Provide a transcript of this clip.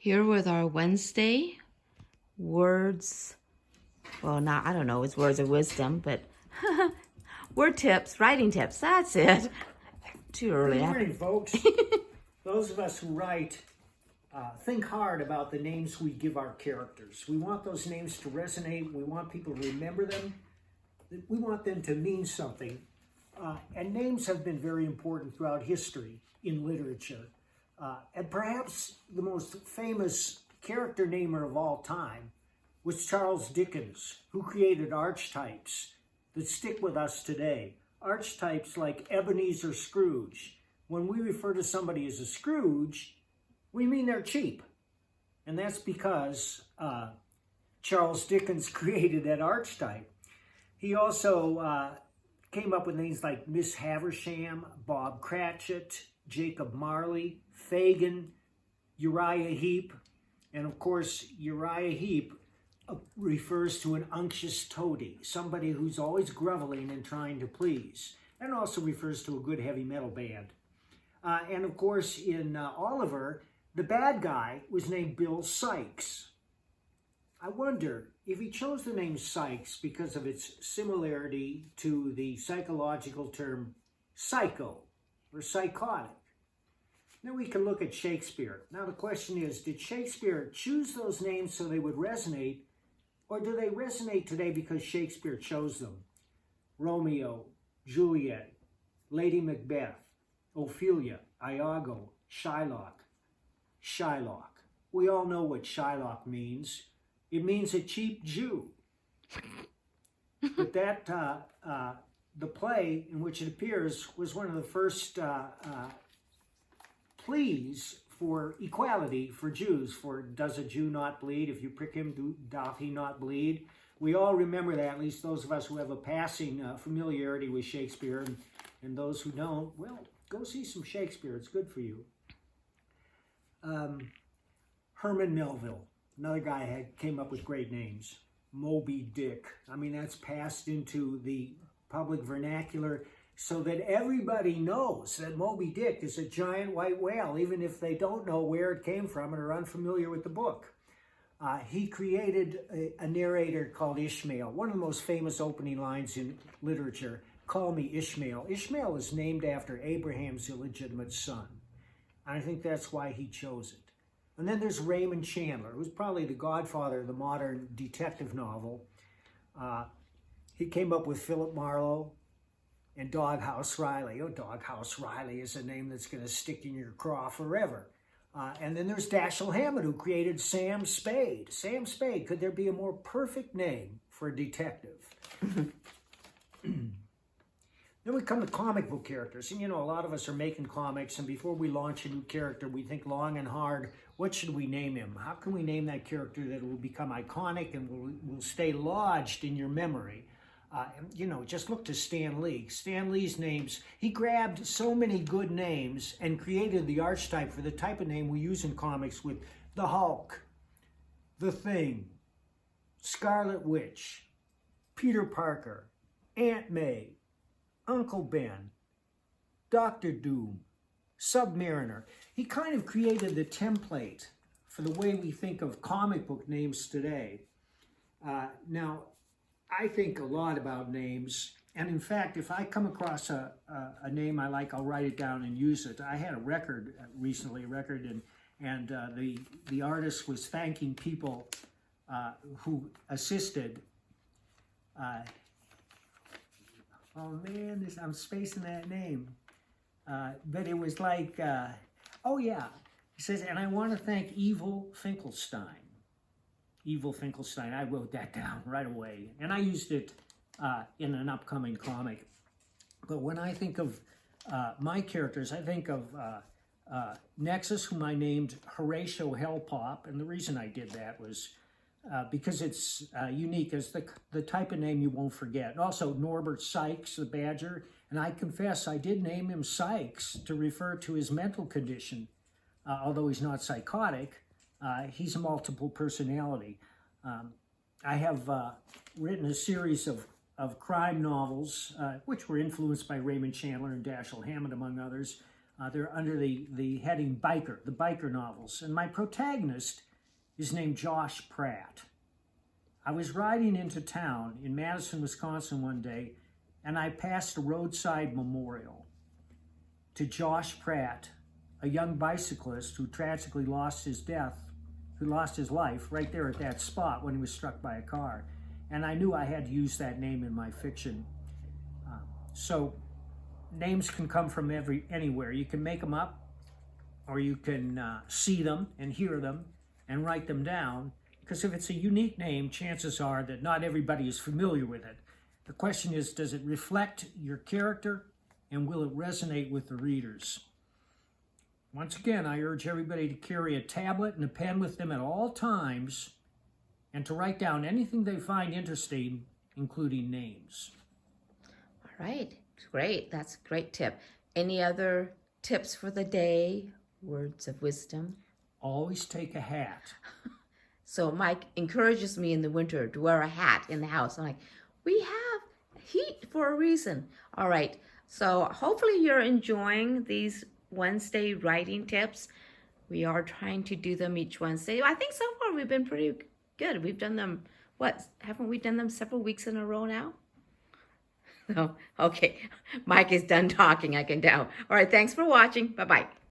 Here with our Wednesday words. Well, not, I don't know, it's words of wisdom, but word tips, writing tips. That's it. Too early. Good morning, folks. Those of us who write think hard about the names we give our characters. We want those names to resonate. We want people to remember them. We want them to mean something. And names have been very important throughout history in literature. And perhaps the most famous character namer of all time was Charles Dickens, who created archetypes that stick with us today. Archetypes like Ebenezer Scrooge. When we refer to somebody as a Scrooge, we mean they're cheap. And that's because Charles Dickens created that archetype. He also came up with names like Miss Havisham, Bob Cratchit, Jacob Marley, Fagin, Uriah Heep. And of course, Uriah Heep refers to an unctuous toady, somebody who's always groveling and trying to please, and also refers to a good heavy metal band. And of course, in Oliver, the bad guy was named Bill Sikes. I wonder if he chose the name Sikes because of its similarity to the psychological term psycho or psychotic. Then we can look at Shakespeare. Now the question is, did Shakespeare choose those names so they would resonate, or do they resonate today because Shakespeare chose them? Romeo, Juliet, Lady Macbeth, Ophelia, Iago, Shylock. Shylock. We all know what Shylock means. It means a cheap Jew. But that, the play in which it appears was one of the first pleas for equality for Jews, for does a Jew not bleed? If you prick him, doth he not bleed? We all remember that, at least those of us who have a passing familiarity with Shakespeare, and those who don't, well, go see some Shakespeare. It's good for you. Herman Melville, another guy came up with great names. Moby Dick. I mean, that's passed into the public vernacular so that everybody knows that Moby Dick is a giant white whale, even if they don't know where it came from and are unfamiliar with the book. He created a narrator called Ishmael, one of the most famous opening lines in literature, "Call me Ishmael." Ishmael is named after Abraham's illegitimate son. I think that's why he chose it. And then there's Raymond Chandler, who's probably the godfather of the modern detective novel. He came up with Philip Marlowe and Doghouse Riley. Oh, Doghouse Riley is a name that's going to stick in your craw forever. And then there's Dashiell Hammett, who created Sam Spade. Sam Spade, could there be a more perfect name for a detective? Then we come to comic book characters. And, you know, a lot of us are making comics, and before we launch a new character, we think long and hard, what should we name him? How can we name that character that will become iconic and will stay lodged in your memory? You know, just look to Stan Lee. Stan Lee's names, he grabbed so many good names and created the archetype for the type of name we use in comics with the Hulk, the Thing, Scarlet Witch, Peter Parker, Aunt May, Uncle Ben, Dr. Doom, Submariner. He kind of created the template for the way we think of comic book names today. Now, I think a lot about names, and in fact, if I come across a name I like, I'll write it down and use it. I had a record recently, and the artist was thanking people who assisted. Oh man, I'm spacing that name. But it was like, oh yeah, he says, and I want to thank Evil Finkelstein. Evil Finkelstein, I wrote that down right away. And I used it in an upcoming comic. But when I think of my characters, I think of Nexus, whom I named Horatio Hellpop. And the reason I did that was because it's unique as the type of name you won't forget. And also Norbert Sykes, the Badger. And I confess, I did name him Sykes to refer to his mental condition. Although he's not psychotic, he's a multiple personality. I have written a series of crime novels, which were influenced by Raymond Chandler and Dashiell Hammett, among others. They're under the heading Biker, the Biker novels. And my protagonist is named Josh Pratt. I was riding into town in Madison, Wisconsin one day, and I passed a roadside memorial to Josh Pratt, a young bicyclist who tragically lost his life right there at that spot when he was struck by a car. And I knew I had to use that name in my fiction. So names can come from anywhere. You can make them up, or you can see them and hear them and write them down. Because if it's a unique name, chances are that not everybody is familiar with it. The question is, does it reflect your character, and will it resonate with the readers? Once again, I urge everybody to carry a tablet and a pen with them at all times, and to write down anything they find interesting, including names. All right, great. That's a great tip. Any other tips for the day? Words of wisdom? Always take a hat. So Mike encourages me in the winter to wear a hat in the house. I'm like, we have heat for a reason. All right, so hopefully you're enjoying these Wednesday writing tips. We are trying to do them each Wednesday. I think so far we've been pretty good. We've done them, haven't we done them several weeks in a row now? Oh, okay. Mike is done talking, I can tell. All right, thanks for watching. Bye-bye.